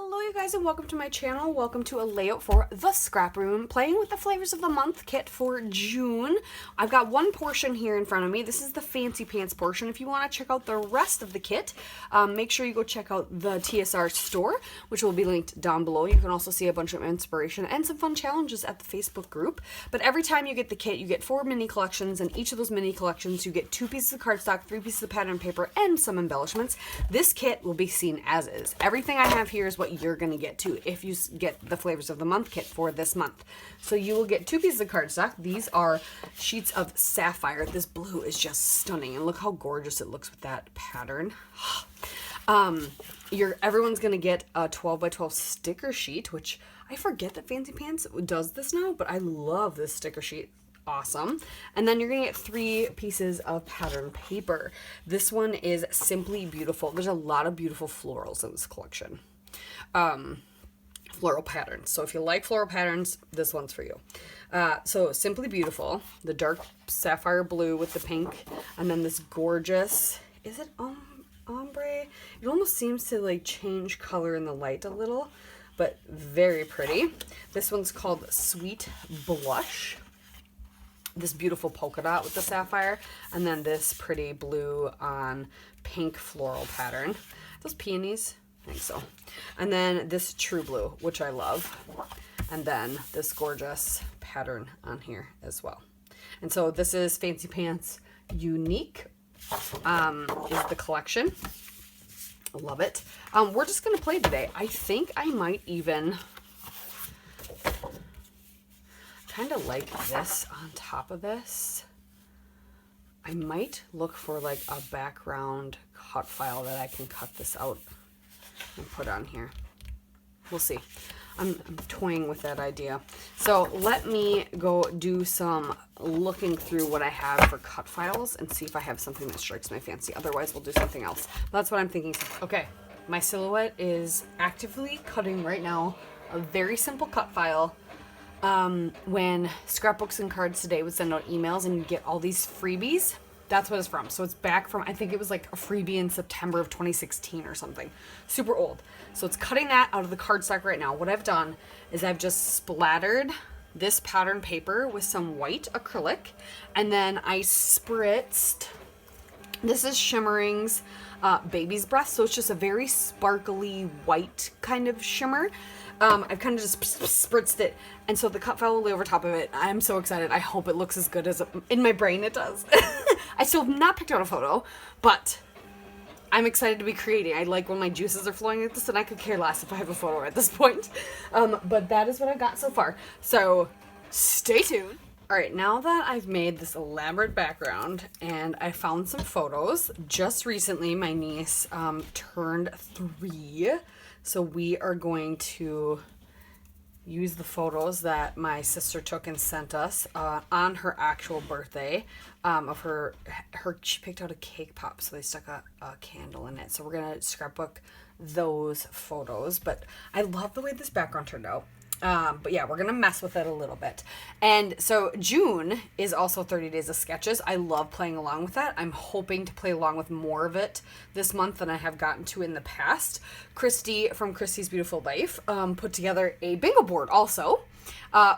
Hello you guys and welcome to my channel. Welcome to a layout for the scrap room, playing with the flavors of the month kit for June. I've got one portion here in front of me. This is the fancy pants portion. If you want to check out the rest of the kit, make sure you go check out the TSR store, which will be linked down below. You can also see a bunch of inspiration and some fun challenges at the Facebook group. But every time you get the kit, you get 4 mini collections, and each of those mini collections you get 2 pieces of cardstock, 3 pieces of pattern paper, and some embellishments. This kit will be seen as is. Everything I have here is what you're going to get too if you get the flavors of the month kit for this month. So you will get 2 pieces of cardstock. These are sheets of sapphire. This blue is just stunning, and look how gorgeous it looks with that pattern. Everyone's going to get a 12 by 12 sticker sheet, which I forget that Fancy Pants does this now, but I love this sticker sheet. Awesome. And then you're gonna get 3 pieces of pattern paper. This one is simply beautiful. There's a lot of beautiful florals in this collection. Floral patterns. So if you like floral patterns, this one's for you. So simply beautiful, the dark sapphire blue with the pink, and then this gorgeous, is it ombre? It almost seems to like change color in the light a little, but very pretty. This one's called Sweet Blush. This beautiful polka dot with the sapphire, and then this pretty blue on pink floral pattern. Are those peonies? I think so. And then this true blue, which I love. And then this gorgeous pattern on here as well. And so this is Fancy Pants Unique, is the collection. I love it. We're just going to play today. I think I might even kind of like this on top of this. I might look for like a background cut file that I can cut this out and put on here. We'll see. I'm toying with that idea. So let me go do some looking through what I have for cut files and see if I have something that strikes my fancy. Otherwise, we'll do something else. But that's what I'm thinking. Okay, my silhouette is actively cutting right now a very simple cut file. When Scrapbooks and Cards Today would send out emails and you get all these freebies, that's what it's from. So it's back from, I think it was like a freebie in September of 2016 or something. Super old. So it's cutting that out of the cardstock right now. What I've done is I've just splattered this pattern paper with some white acrylic, and then I spritzed, this is Shimmering's Baby's Breath, so it's just a very sparkly white kind of shimmer. I've kind of just spritzed it, and so the cut file will lay over top of it. I'm so excited. I hope it looks as good as in my brain it does. I still have not picked out a photo, but I'm excited to be creating. I like when my juices are flowing like this, and I could care less if I have a photo at this point. But that is what I've got so far. So stay tuned. All right, now that I've made this elaborate background and I found some photos, just recently my niece turned 3. So we are going to use the photos that my sister took and sent us on her actual birthday of her. She picked out a cake pop, so they stuck a candle in it. So we're going to scrapbook those photos. But I love the way this background turned out. But yeah, we're going to mess with it a little bit. And so June is also 30 days of sketches. I love playing along with that. I'm hoping to play along with more of it this month than I have gotten to in the past. Christy from Christy's Beautiful Life put together a bingo board also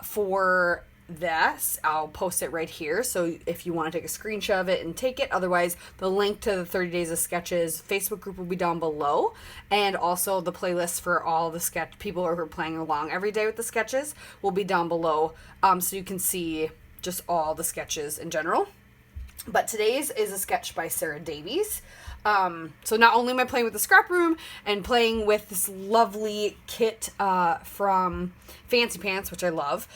for this. I'll post it right here, so if you want to take a screenshot of it and take it. Otherwise, the link to the 30 days of sketches Facebook group will be down below, and also the playlist for all the sketch people who are playing along every day with the sketches will be down below, so you can see just all the sketches in general. But today's is a sketch by Sarah Davies. So not only am I playing with the scrap room and playing with this lovely kit from Fancy Pants, which I love.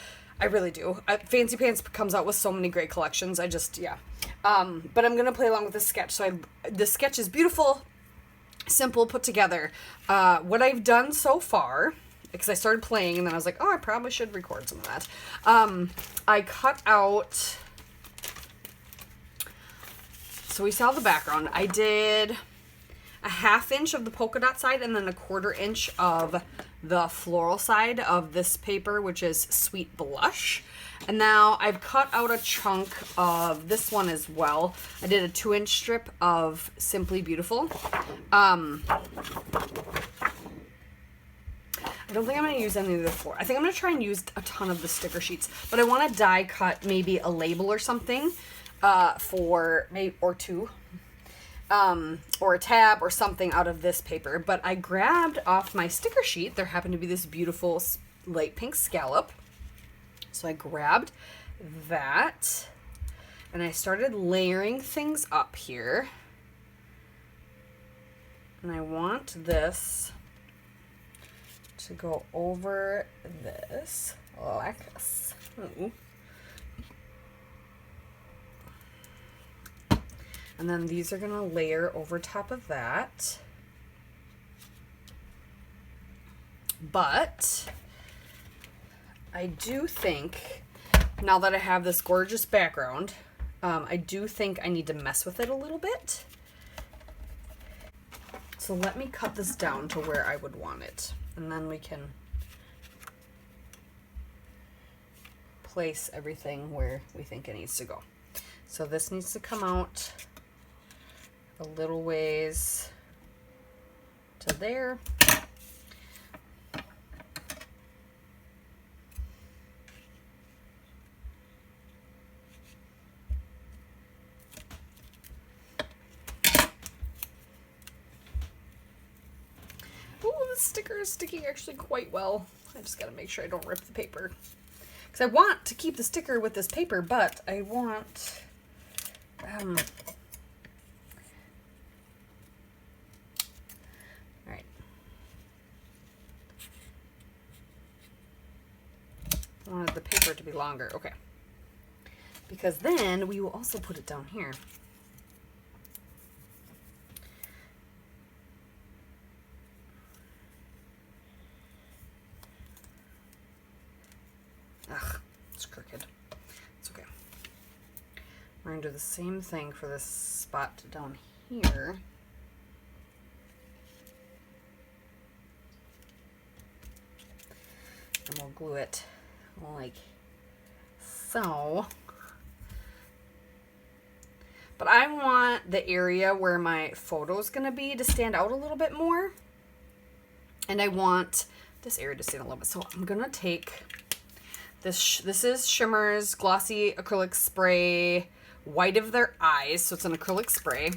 I really do. Fancy Pants comes out with so many great collections. Yeah. But I'm going to play along with this sketch. So the sketch is beautiful, simple, put together. What I've done so far, because I started playing and then I was like, oh, I probably should record some of that. I cut out, so we saw the background. I did a 1/2 inch of the polka dot side and then a 1/4 inch of the floral side of this paper, which is Sweet Blush. And now I've cut out a chunk of this one as well. I did a 2-inch strip of Simply Beautiful. I don't think I'm going to use any of the four. I think I'm going to try and use a ton of the sticker sheets, but I want to die cut maybe a label or something for maybe, or two, or a tab or something out of this paper. But I grabbed off my sticker sheet. There happened to be this beautiful light pink scallop. So I grabbed that and I started layering things up here. And I want this to go over this like this. Ooh. And then these are going to layer over top of that. But I do think, now that I have this gorgeous background, I do think I need to mess with it a little bit. So let me cut this down to where I would want it. And then we can place everything where we think it needs to go. So this needs to come out a little ways to there. Ooh, the sticker is sticking actually quite well. I just gotta make sure I don't rip the paper. Because I want to keep the sticker with this paper, but I want alright. I wanted the paper to be longer. Okay. Because then we will also put it down here. Ugh, it's crooked. It's okay. We're going to do the same thing for this spot down here. And we'll glue it like so. But I want the area where my photo is going to be to stand out a little bit more. And I want this area to stand a little bit. So I'm going to take this. This is Shimmer's Glossy Acrylic Spray White of Their Eyes. So it's an acrylic spray.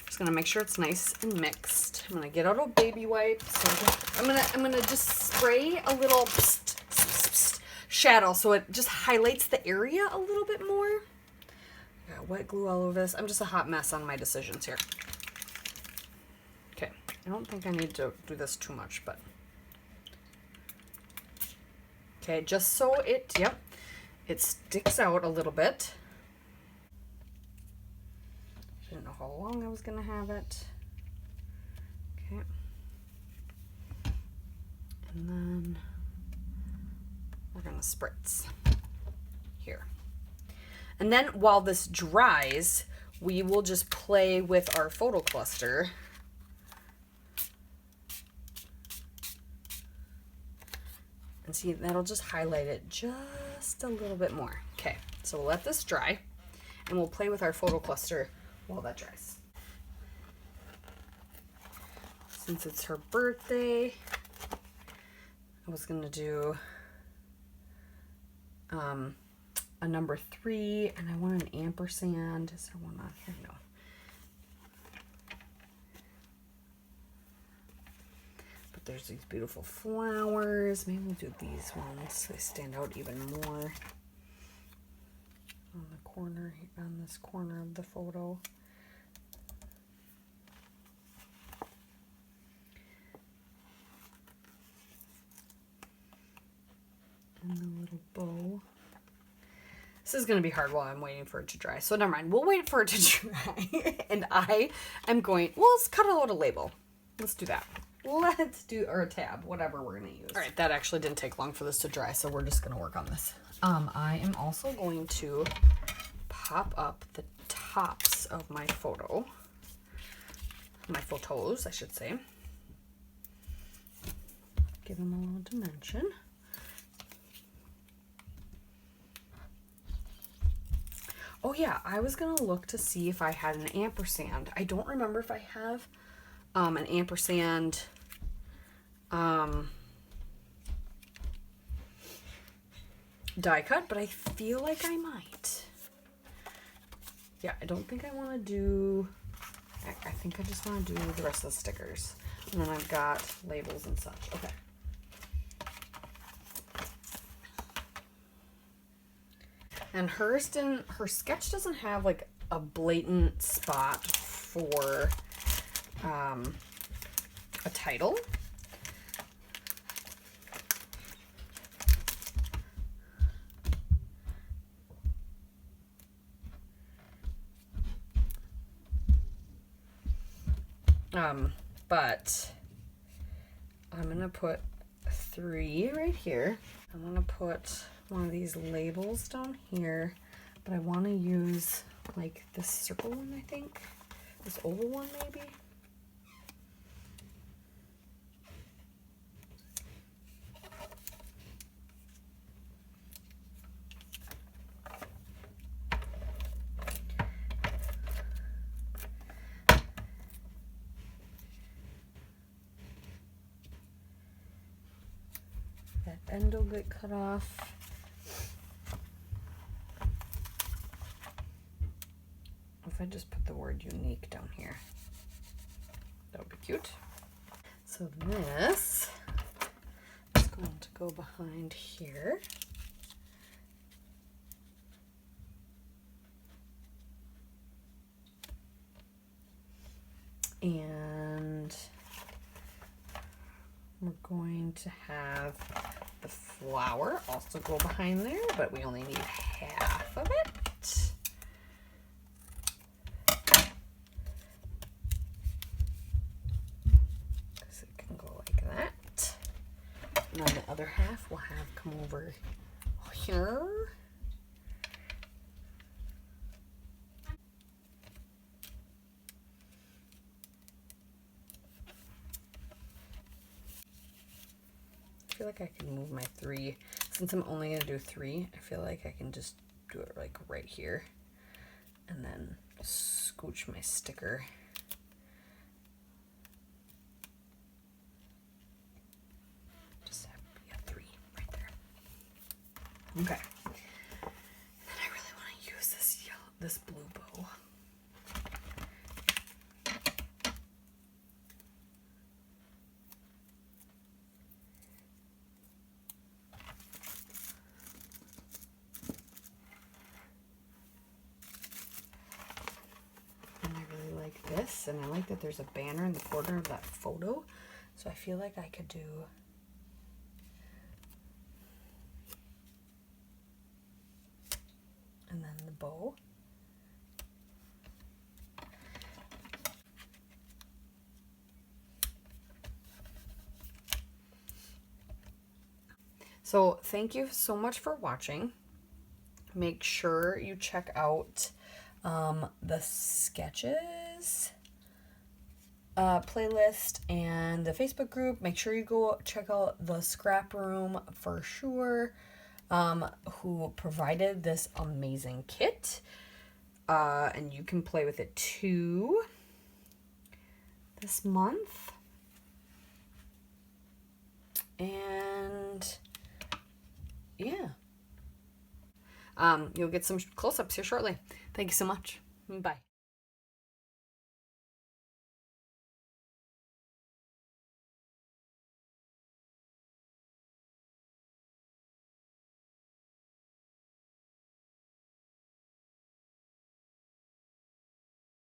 Just going to make sure it's nice and mixed. I'm going to get out a baby wipe. So I'm gonna just spray a little shadow so it just highlights the area a little bit more. Got wet glue all over this. I'm just a hot mess on my decisions here. Okay, I don't think I need to do this too much, but okay, just so it, yep, it sticks out a little bit. Didn't know how long I was gonna have it. Okay, and then we're gonna spritz here. And then while this dries, we will just play with our photo cluster. And see, that'll just highlight it just a little bit more. Okay, so we'll let this dry and we'll play with our photo cluster while that dries. Since it's her birthday, I was gonna do a number 3, and I want an ampersand. Is there one on here? No. But there's these beautiful flowers. Maybe we'll do these ones so they stand out even more on the corner, on this corner of the photo. And the little bow. This is going to be hard while I'm waiting for it to dry. So never mind. We'll wait for it to dry. And I am going, well, let's cut out a label. Let's do that. Let's do, or a tab, whatever we're going to use. All right, that actually didn't take long for this to dry, so we're just going to work on this. I am also going to pop up the tops of my photo. My photos, I should say. Give them a little dimension. Oh yeah, I was gonna look to see if I had an ampersand. I don't remember if I have an ampersand die cut, but I feel like I might. Yeah, I don't think I want to do, I think I just want to do the rest of the stickers. And then I've got labels and such. Okay. And her sketch doesn't have like a blatant spot for a title. But I'm gonna put 3 right here. I'm gonna put one of these labels down here, but I want to use like this circle one, I think. This oval one, maybe. That end will get cut off. If I just put the word unique down here, that would be cute. So this is going to go behind here. And we're going to have the flower also go behind there, but we only need half of it. Because it can go like that. And then the other half will have come over here. I feel like I can move my 3. Since I'm only going to do 3, I feel like I can just do it like right here. And then scooch my sticker. Just have 3 right there. Okay. And then I really want to use this blue bow. This, and I like that there's a banner in the corner of that photo, so I feel like I could do and then the bow. So thank you so much for watching. Make sure you check out the sketches playlist and the Facebook group. Make sure you go check out the Scrap Room for sure, who provided this amazing kit. And you can play with it too this month. And yeah. You'll get some close-ups here shortly. Thank you so much. Bye.